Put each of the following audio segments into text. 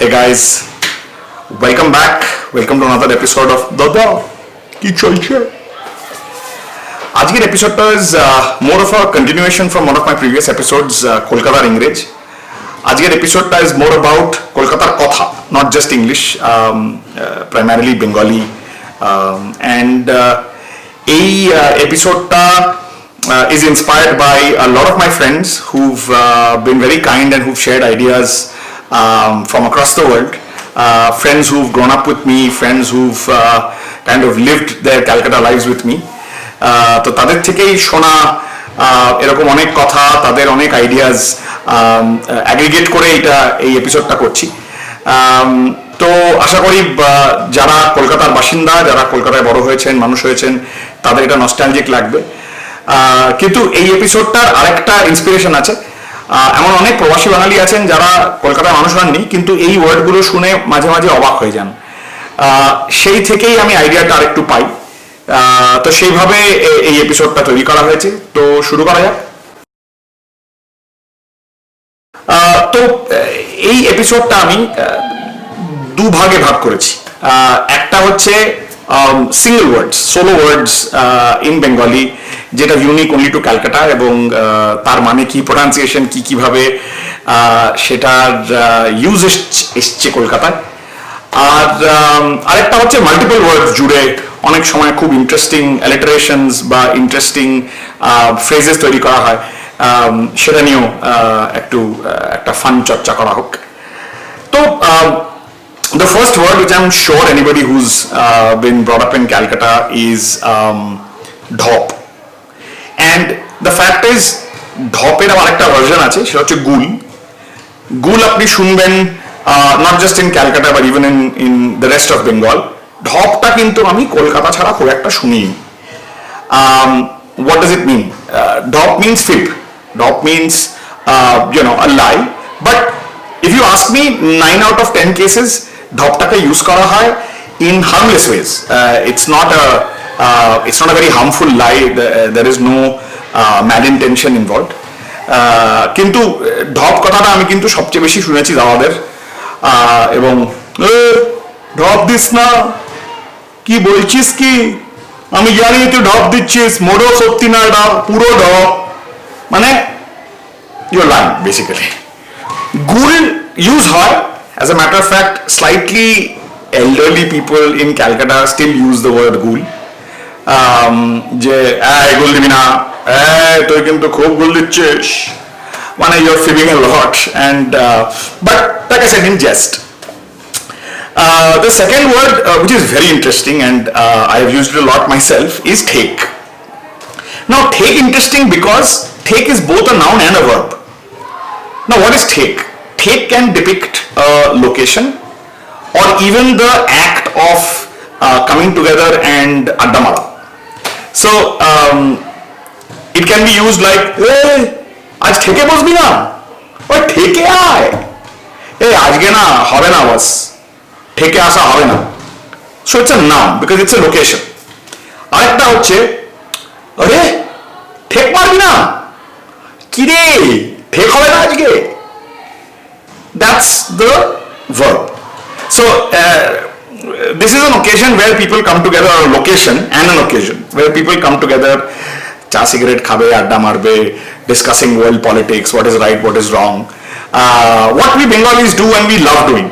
Hey guys, welcome back. Welcome to another episode of Dada Ki Cholche. আজকের এপিসোডটা is more of a continuation from one of my previous episodes, কলকাতার ইংরেজ. আজকের এপিসোডটা is more about কলকাতার কথা, not just English, primarily Bengali. And এই এপিসোডটা is inspired by a lot of my friends who've been very kind and who've shared ideas from across the world. Friends who've grown up with me, friends who've kind of lived their Calcutta lives with me. তো তাদের থেকেই শোনা এরকম অনেক কথা, তাদের অনেক ideas aggregate করে এই এপিসোডটা করছি। তো আশা করি যারা কলকাতার বাসিন্দা, যারা কলকাতায় বড় হয়েছেন, মানুষ হয়েছেন, তাদের এটা নস্টালজিক লাগবে। কিন্তু এই এপিসোডটার আরেকটা ইন্সপিরেশন আছে। এমন অনেক প্রবাসী বাঙালি আছেন যারা কলকাতার মানুষ হননি, কিন্তু এই ওয়ার্ডগুলো শুনে মাঝে মাঝে অবাক হয়ে যান। সেই থেকেই আমি আইডিয়াটা আরেকটু পাই। তো সেইভাবে এই এপিসোডটা তৈরি করা হয়েছে। তো শুরু করা যাক। তো এই এপিসোডটা আমি দুভাগে ভাগ করেছি। একটা হচ্ছে single words, solo words in Bengali, যেটা ইউনিক অনলি টু ক্যালকাটা, এবং তার মানে কি, প্রোনাউন্সিয়েশন কি, কিভাবে সেটার ইউজ এসছে কলকাতায়। আর আরেকটা হচ্ছে মাল্টিপল ওয়ার্ডস জুড়ে অনেক সময় খুব ইন্টারেস্টিং অ্যালিটারেশনস বা ইন্টারেস্টিং ফ্রেজেস তৈরি করা হয়, সেটা নিয়েও একটা ফান চর্চা করা হোক। তো the first word, which I'm sure anybody who's been brought up in Calcutta, is dhop. And the fact is, dhop-এর আবার একটা ভার্সন আছে, সেটা হচ্ছে গুল। গুল আপনি শুনবেন not just in Calcutta but even in the rest of Bengal. ধপটা কিন্তু আমি কলকাতা ছাড়া খুব একটা শুনিনি। What does it mean? Dhop means fib. Dhop means a lie. But if you ask me, 9 out of 10 cases ধপটাকে use করা হয় in harmless ways. It's not a very harmful lie. There is no malintention involved. কিন্তু ধপ কথাটা আমি কিন্তু সবচেয়ে বেশি শুনেছি দাদাদের, এবং ঢপ দিস না, কি বলছিস কি, আমি জানি তুই ঢপ দিচ্ছিস, মোড়ও সত্যি না, এটা পুরো ঢপ, মানে ইউ লাইং বেসিক্যালি। গুল ইউজ হয়, as a matter of fact slightly elderly people in Calcutta still use the word গুল, যে গুল দিবি না, তুই কিন্তু খুব গুল দিচ্ছিস, মানে you're fibbing a lot. And but like I said, in jest. The second word, which is very interesting and I have used it a lot myself, is take. Now take interesting because take is both a noun and a verb. Now what is take? Take can depict a location or even the act of coming together and adda mara. So it can be used like, hey, আজ থেকে বসবি না, ওই থেকে আয়, আজকে না হবে না, বাস থেকে আসা হবে না। So it's a noun because it's a location. আরেকটা হচ্ছে, আরে ঠেক পারবি না, কি রে ঠেক হবে না আজকে, that's the verb. So this is an occasion where people come together, or a location and an occasion where people come together, চা সিগারেট খাবে, আড্ডা মারবে, discussing world politics, what is right, what is wrong, what we Bengalis do and we love doing.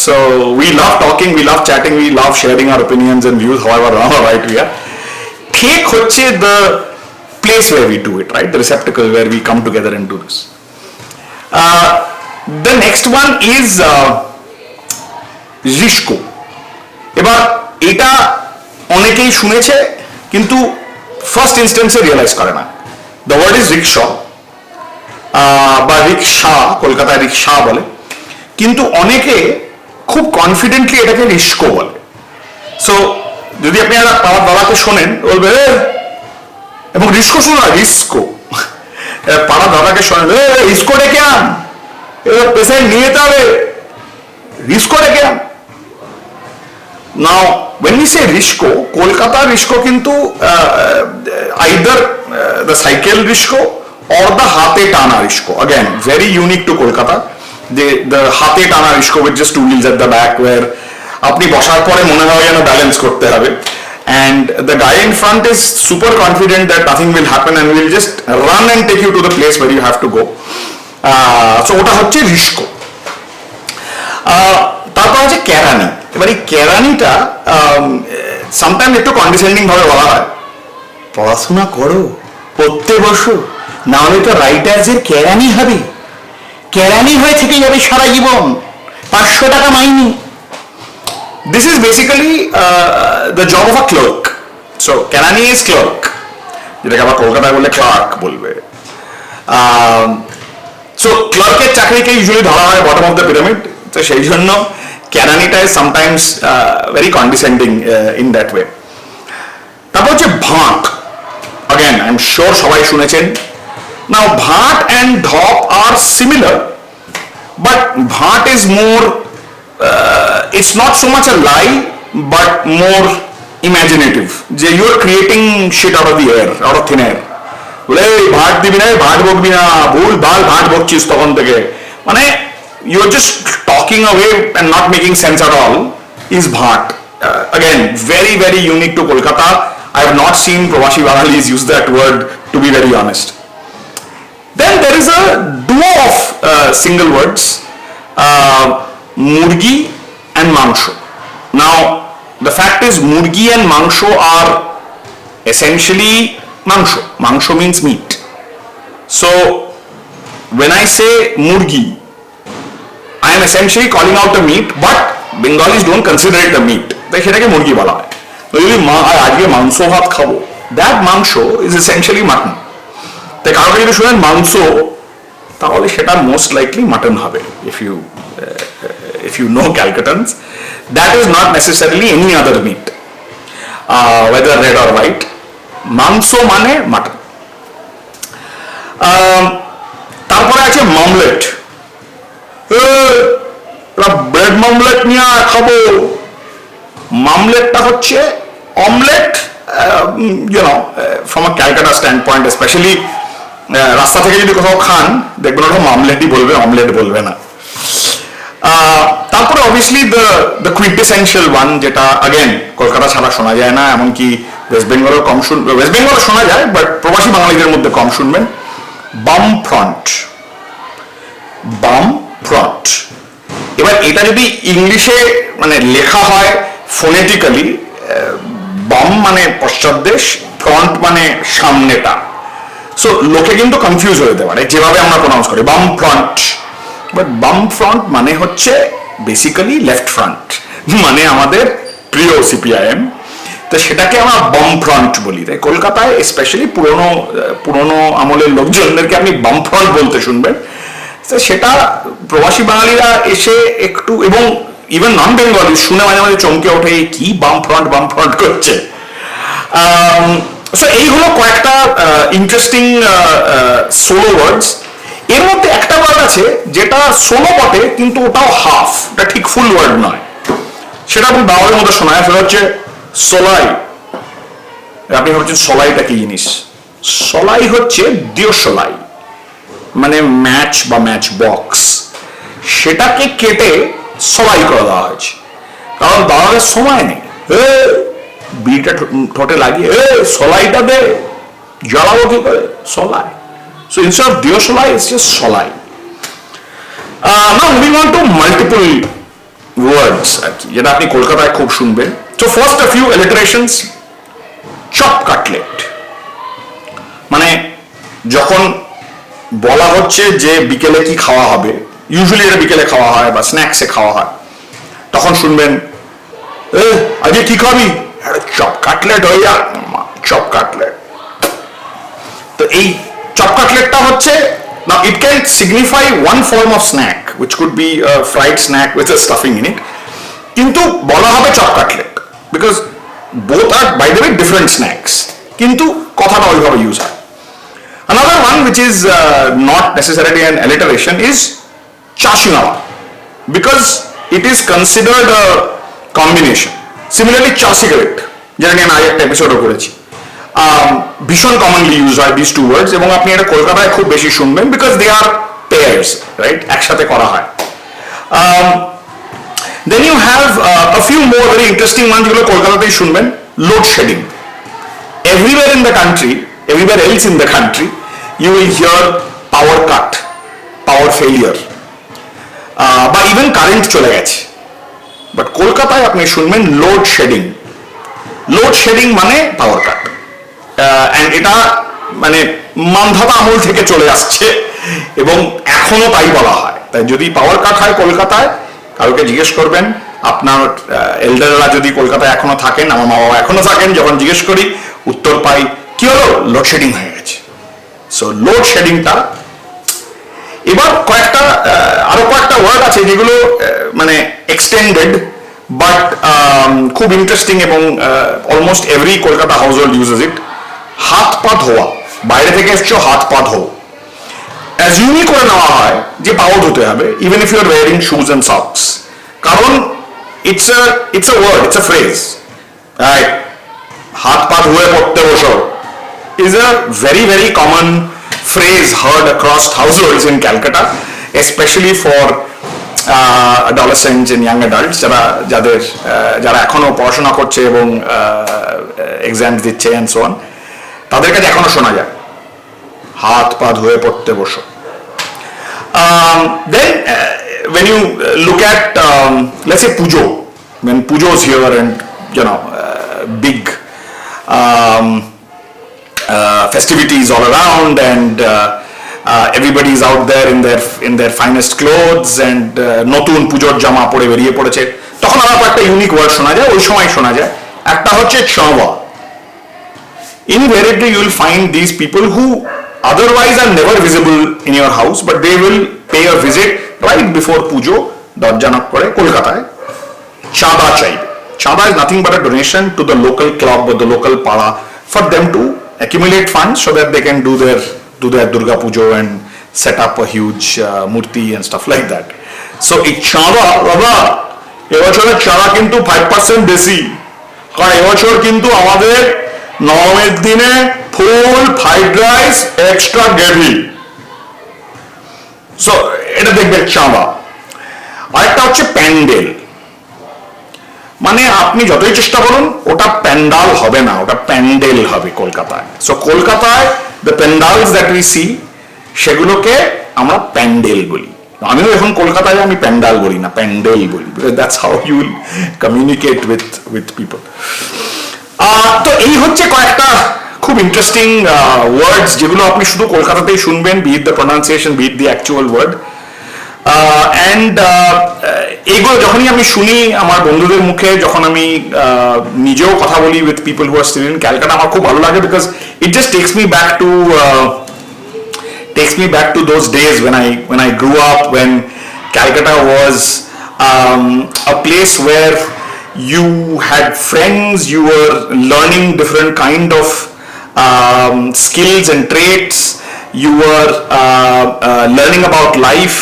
So we love talking, we love chatting, we love sharing our opinions and views, however wrong or right we are. Thek hocche the place where we do it, right, the receptacle where we come together and do this. The next one is রিস্কো। এবার এটা অনেকেই শুনেছে কিন্তু first ইনস্ট্যান্সে realise করে না। The word is রিক্সা বা রিক্সা, কলকাতায় রিক্সা বলে, কিন্তু অনেকে খুব কনফিডেন্টলি এটাকে রিস্কো বলে। সো যদি আপনি একটা পাড়ার দাদাকে শোনেন, বলবে এবং রিস্কো শুনো না, রিস্কো। পাড়ার দাদাকে শোনেন, রিস্কো ডেকে আন, এবার পেশেন্ট নিয়ে যেতে হবে, রিস্কো ডেকে আন। Now, when we say Risco, Kolkata Risco kintu either the cycle Risco or the Hate Tana Risco. Again, very unique to Kolkata. the হাতে টানা রিস্কো with just two wheels at the back, where আপনি বসার পরে মনে হয় যেন balance করতে হবে, and the guy in front is super confident that nothing will happen and will just run and take you to the place where you have to go. So ওটা হচ্ছে রিস্কো। তারপর আছে কেরানি। এবার এই কেরানিটা সামটাইম একটু কন্ডিশনিং ভাবে বলা হয়, পড়াশোনা করো, পড়তে বসো, না হলে তো রাইটার্সের কেরানি হবে, কেরানি হয়ে থেকে যাবে সারা জীবন, 500 টাকা মাইনে। This is basically the job of a clerk. So কেরানি is clerk, যেটাকে আবার কলকাতায় বললে ক্লার্ক বলবে। So ক্লার্কের চাকরিকে ইউজুয়ালি ধরা হয় বটম অফ দ্য পিরামিড, তো সেই জন্য কেরানিটা is sometimes very condescending in that way. তারপর হচ্ছে ভাঁট। Again, I'm sure সবাই শুনেছেন। Now ভাঁট and ঢপ are similar, but ভাঁট is more it's not so much a lie but more imaginative, যে you are creating shit out of the air, out of thin air, বলে ভাট দিবি না, ভাট বকবি না, ভুল ভাল ভাট বকছিস তখন থেকে, মানে you are just talking away and not making sense at all, is Bhatt. Again, very very unique to Kolkata. I have not seen Pravasi Bangalis use that word, to be very honest. Then there is a duo of single words, murgi and mangsho. Now the fact is murgi and mangsho are essentially mangsho. Mangsho means meat. So when I say murgi, I am essentially calling out the meat, but Bengalis don't consider it a meat, তাই সেটাকে মুরগি বলা হয়। যদি আজকে মাংস ভাত খাবো, that মাংসো is essentially mutton। তাই কাউকে যদি শুনেন মাংস, তাহলে সেটা মোস্ট লাইকলি মাটন হবে। if you know Calcuttans, that is not necessarily any other meat, whether red or white. মাংসো মানে মাটন। তারপরে আছে মামলেট। ব্রেড মামলেট নিয়ে খাবো। মামলেটটা হচ্ছে omelette, from a Calcutta stand point specially, রাস্তা থেকে যদি কোথাও খান দেখবেন ওটা মামলেটই বলবে, অমলেট বলবে না। তারপরে অবভিয়াসলি দ্য কুইন্টেসেনশিয়াল ওয়ান, যেটা আগেন কলকাতা ছাড়া শোনা যায় না, এমনকি ওয়েস্ট বেঙ্গলেও কম ওয়েস্ট বেঙ্গলে শোনা যায়, বাট প্রবাসী বাঙালিদের মধ্যে কম শুনবেন, বাম ফ্রন্ট। বাম ফ্রন্ট। এবার এটা যদি ইংলিশে মানে লেখা হয় ফোনেটিক্যালি, বাম মানে পশ্চাৎদেশ, ফ্রন্ট মানে সামনেটা, সো লোকে কিন্তু কনফিউজ হয়ে যেতে পারে যেভাবে আমরা প্রোনাউন্স করি বাম ফ্রন্ট। বাট বাম ফ্রন্ট মানে হচ্ছে বেসিক্যালি লেফট ফ্রন্ট, মানে আমাদের প্রিয় সিপিআইএম, তো সেটাকে আমরা বাম ফ্রন্ট বলি। তাই কলকাতায় স্পেশালি পুরনো আমলের লোকজনদেরকে আপনি বাম ফ্রন্ট বলতে শুনবেন, সেটা প্রবাসী বাঙালিরা এসে একটু, এবং ইভেন নন বেঙ্গলি শুনে মাঝে মাঝে চমকে ওঠে, কি বাম ফ্রন্ট করছে। সো এইগুলো কয়েকটা ইন্টারেস্টিং সোলো ওয়ার্ডস। এর মধ্যে একটা ওয়ার্ড আছে যেটা সোলো বটে, কিন্তু ওটাও হাফ, এটা ঠিক ফুল ওয়ার্ড নয়, সেটা আপনি বাংলার মধ্যে শোনায়, সেটা হচ্ছে সলাই। আপনি ভাবছেন সলাইটা কি জিনিস? সলাই হচ্ছে দিওসলাই, মানে ম্যাচ বা ম্যাচ বক্স, সেটাকে কেটে সলাই করে দেওয়া হয়েছে, কারণ বাংলাদেশ সময় নেই, বিড়িটা ঠোঁটে লাগিয়ে সলাইটা দে, জ্বালাবো কি করে, সলাই। So instead of দিওসলাই, it's just সলাই। Now moving on to multiple words, যেটা আপনি কলকাতায় খুব শুনবেন। So first a few alliterations. Chop cutlet, মানে যখন বলা হচ্ছে যে বিকেলে কি খাওয়া হবে, ইউজুয়ালি এটা বিকেলে খাওয়া হয় বা স্ন্যাক্সে খাওয়া হয়, তখন শুনবেন আজকে কি খাবি, চপ কাটলেট হয়ে যা, চপ কাটলেট। তো এই চপ কাটলেটটা হচ্ছে, now it can signify one form of snack which could be a fried snack with a stuffing in it, কিন্তু বলা হবে chop cutlet because both are by the way different snacks, কিন্তু কথাটা ওইভাবে use হয়। Another one which is not necessarily an alliteration is chashinawa, because it is considered a combination. Similarly cha cigarette, যেটা নিয়ে আমি আগে একটা এপিসোডও করেছি, ভীষণ কমনলি ইউজ হয় দিস টু ওয়ার্ডস, এবং আপনি এটা কলকাতায় খুব বেশি শুনবেন because they are pairs, right, একসাথে করা হয়। Then you have a few more very interesting ones যেগুলো কলকাতাতেই শুনবেন. Load shedding. Everywhere in the country, everywhere else in the country, you will hear power cut, power failure, বা even current চলে গেছে. But কলকাতায় আপনি শুনবেন লোড শেডিং. লোড শেডিং মানে পাওয়ার কাট. অ্যান্ড এটা মানে মান্ধাতা আমল থেকে চলে আসছে এবং এখনো তাই বলা হয়. তাই যদি পাওয়ার কাট হয় কলকাতায়, কাউকে জিজ্ঞেস করবেন, আপনার এল্ডাররা যদি কলকাতায় এখনো থাকেন, আমার মা বাবা এখনো থাকেন, যখন জিজ্ঞেস করি উত্তর পাই কি হলো, লোডশেডিং হয়ে গেছে. সো লোডশেডিংটা. এবার আরো কয়েকটা ওয়ার্ড আছে যেগুলো মানে এক্সটেন্ডেড বাট খুব ইন্টারেস্টিং এবং almost every Kolkata household uses it. হাত পা ধোয়া. বাইরে থেকে এসছো, হাত পা ধো. অ্যাজিউমই করে নেওয়া হয় যে পাও ধুতে হবে even if you are wearing shoes and socks. কারণ it's a word, it's a phrase. Right? হাত পা ধুয়ে পড়তে বসো is a very very common phrase heard across households in Calcutta, especially for adolescents and young adults যারা এখনো পড়াশোনা করছে এবং এক্সাম দিচ্ছে and so on. তাদের কাছে এখনো শোনা যায় হাত পা ধুয়ে পড়তে বসো. Then when you look at let's say pujo, when pujo is here and big festivities all around and everybody is out there in their finest clothes and নতুন পুজোর জামা পরে বেরিয়ে পড়েছে, তখন আবার একটা ইউনিক ওয়ার্ড শোনা যায়. ওই সময় শোনা যায় একটা হচ্ছে চাওয়া. Invariably you will find these people who otherwise are never visible in your house, but they will pay a visit right before pujo, দরজা knock করে কলকাতায় চাঁদা চাইবে. Chanda is nothing but a donation to the local club or the local para for them to accumulate funds so that they can do their Durga Pujo and set up a huge murti and stuff like that. So এই চাঁদা বাবা এবছরের চাঁদা কিন্তু 5% বেশি, কারণ এবছর কিন্তু আমাদের নবমীর দিনে full fried rice extra gravy. So এটা দেখবে চাঁদা. আরেকটা হচ্ছে প্যান্ডেল. মানে আপনি যতই চেষ্টা করুন ওটা প্যান্ডাল হবে না, ওটা প্যান্ডেল হবে কলকাতায়. সো কলকাতায় দ্য প্যান্ডালস দ্যাট উই সি সেগুলোকে আমরা প্যান্ডেল বলি. আমিও এখন কলকাতায় আমি প্যান্ডাল বলি না, প্যান্ডেল বলি. That's how you will communicate with people. তো এই হচ্ছে কয়েকটা খুব ইন্টারেস্টিং ওয়ার্ডস যেগুলো আপনি শুধু কলকাতাতেই শুনবেন, be it the pronunciation, be it the actual word. And এইগুলো যখনই আমি শুনি আমার বন্ধুদের মুখে, যখন আমি নিজেও কথা বলি with people who are still in Calcutta, আমার খুব ভালো লাগে because it just takes me back to those days when I grew up, when Calcutta was a place where you had friends, you were learning different kind of skills and traits, you were learning about life,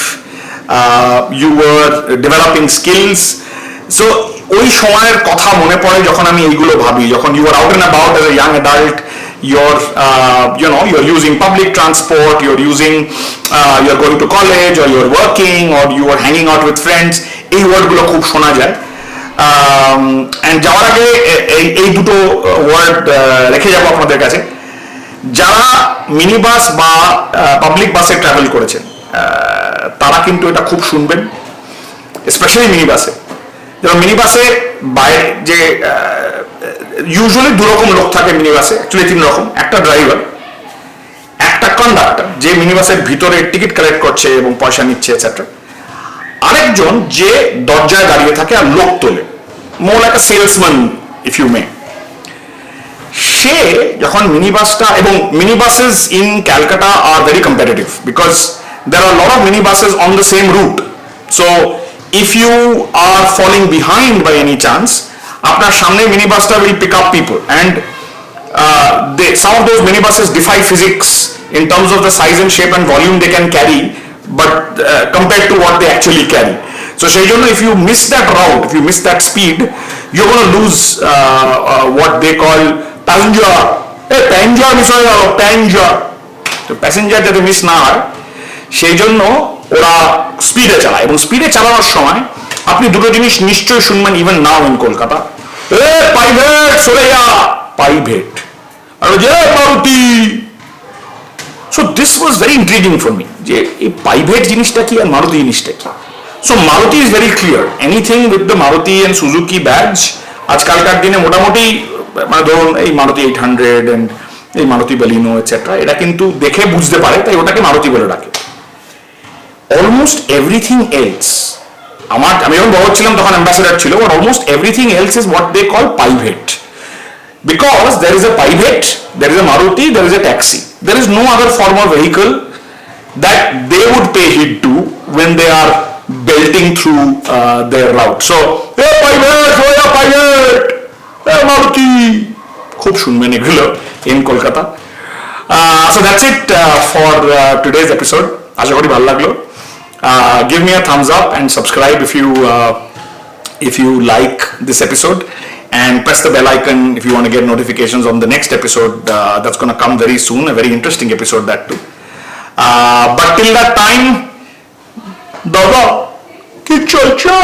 you were developing skills. So ওই সময়ের কথা মনে পড়ে যখন আমি এইগুলো ভাবি, যখন you are out and about as a young adult, you're you're using public transport, you're going to college, or you're working, or you are hanging out with friends. এই ওয়ার্ডগুলো খুব শোনা যায়. অ্যান্ড যাওয়ার আগে এই দুটো ওয়ার্ড রেখে যাবো আপনাদের কাছে. যারা মিনি বাস বা পাবলিক বাসে ট্রাভেল করেছেন তারা কিন্তু এটা খুব শুনবেন, স্পেশালি মিনি বাসে. যেমন মিনি বাসে বাইরে যে ইউজুয়ালি দুরকম লোক থাকে মিনি বাসে, অ্যাকচুয়ালি 3 রকম. একটা ড্রাইভার, একটা কন্ডাক্টর যে মিনি বাসের ভিতরে টিকিট কালেক্ট করছে এবং পয়সা নিচ্ছে এটসেট্রা, আরেকজন যে দরজায় দাঁড়িয়ে থাকে আর লোক তোলে, more like a salesman if you may. সে যখন মিনি বাসটা, এবং mini buses in Calcutta are very competitive because there are a lot of mini buses on the same route. So if you are falling behind by any chance, আপনার সামনে mini বাসটা will pick up people, and some of those mini buses defy physics in terms of the size and shape and volume they can carry, but compared to what they actually carry. So সেই জন্য if you miss that route, if you miss that speed, you're going to lose what they call passenger miss হয়ে গেল, passenger. তো passenger যাতে miss না হয় সেই জন্য ওরা স্পিডে চালায়, এবং স্পিডে চালানোর সময় আপনি দুটো জিনিস নিশ্চয়ই শুনবেন even now in Kolkata, A private সরে যা, প্রাইভেট, আর যে Maruti. So this was very intriguing for me, যে এই প্রাইভেট জিনিসটা কি আর মারুতি জিনিসটা কি। So Maruti is very clear, anything with the Maruti and Suzuki badge আজকালকার দিনে মোটামুটি, মানে ধরুন এই মারুতি 800 এন্ড এই মারুতি বেলিনো এটসেট্রা, এটা কিন্তু দেখে বুঝতে পারে, তাই ওটাকে মারুতি বলে ডাকে। অলমোস্ট এভরিথিং এলস, আমি যখন বড় ছিলাম তখন অ্যাম্বাসেডার ছিল, but almost everything else is what they call private, because there is a private, there is a Maruti, there is a taxi, there is no other form of vehicle that they would pay heed to when they are belting through their route. So hey private, hey private, hey Maruti, খুব শুনবেন এগুলো in Kolkata. So that's it for today's episode. আশা করি ভালো লাগলো। Give me a thumbs up and subscribe if you like this episode, and press the bell icon if you want to get notifications on the next episode that's going to come very soon, a very interesting episode that too. But till that time, Dada, ki chalcha?